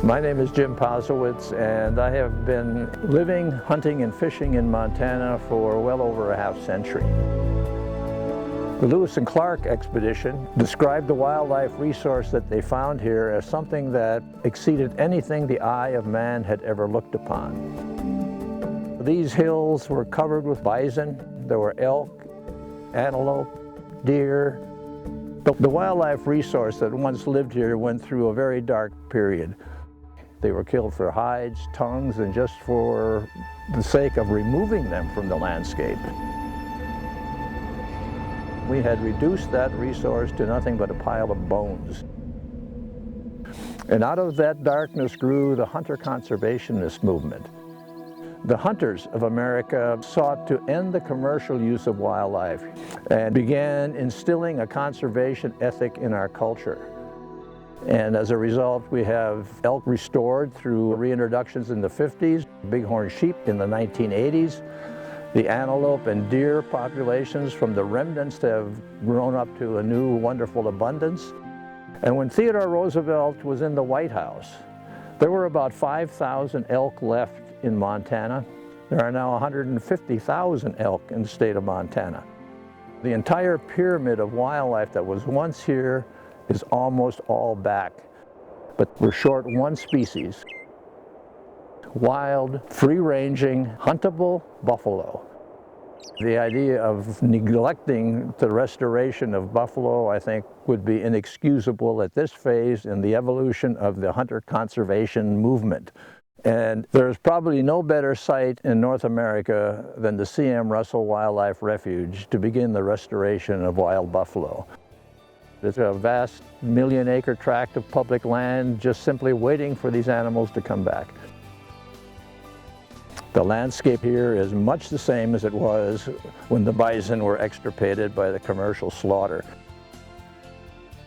My name is Jim Posewitz, and I have been living, hunting, and fishing in Montana for well over a half century. The Lewis and Clark expedition described the wildlife resource that they found here as something that exceeded anything the eye of man had ever looked upon. These hills were covered with bison. There were elk, antelope, deer. The wildlife resource that once lived here went through a very dark period. They were killed for hides, tongues, and just for the sake of removing them from the landscape. We had reduced that resource to nothing but a pile of bones. And out of that darkness grew the hunter-conservationist movement. The hunters of America sought to end the commercial use of wildlife and began instilling a conservation ethic in our culture. And as a result, we have elk restored through reintroductions in the 50s, bighorn sheep in the 1980s. The antelope and deer populations from the remnants have grown up to a new wonderful abundance. And when Theodore Roosevelt was in the White House, there were about 5,000 elk left in Montana. There are now 150,000 elk in the state of Montana. The entire pyramid of wildlife that was once here is almost all back, but we're short one species: wild, free-ranging, huntable buffalo. The idea of neglecting the restoration of buffalo, I think, would be inexcusable at this phase in the evolution of the hunter-conservation movement. And there's probably no better site in North America than the C.M. Russell Wildlife Refuge to begin the restoration of wild buffalo. It's a vast million-acre tract of public land just simply waiting for these animals to come back. The landscape here is much the same as it was when the bison were extirpated by the commercial slaughter.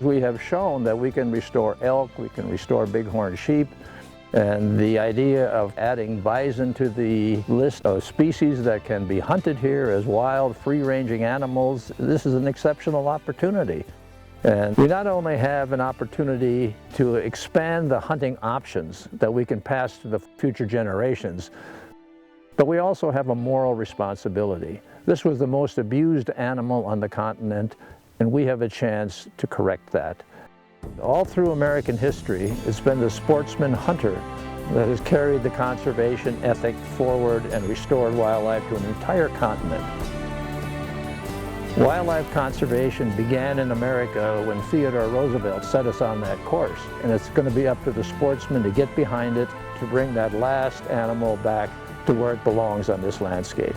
We have shown that we can restore elk, we can restore bighorn sheep, and the idea of adding bison to the list of species that can be hunted here as wild, free-ranging animals, this is an exceptional opportunity. And we not only have an opportunity to expand the hunting options that we can pass to the future generations, but we also have a moral responsibility. This was the most abused animal on the continent, and we have a chance to correct that. All through American history, it's been the sportsman-hunter that has carried the conservation ethic forward and restored wildlife to an entire continent. Wildlife conservation began in America when Theodore Roosevelt set us on that course, and it's going to be up to the sportsmen to get behind it, to bring that last animal back to where it belongs on this landscape.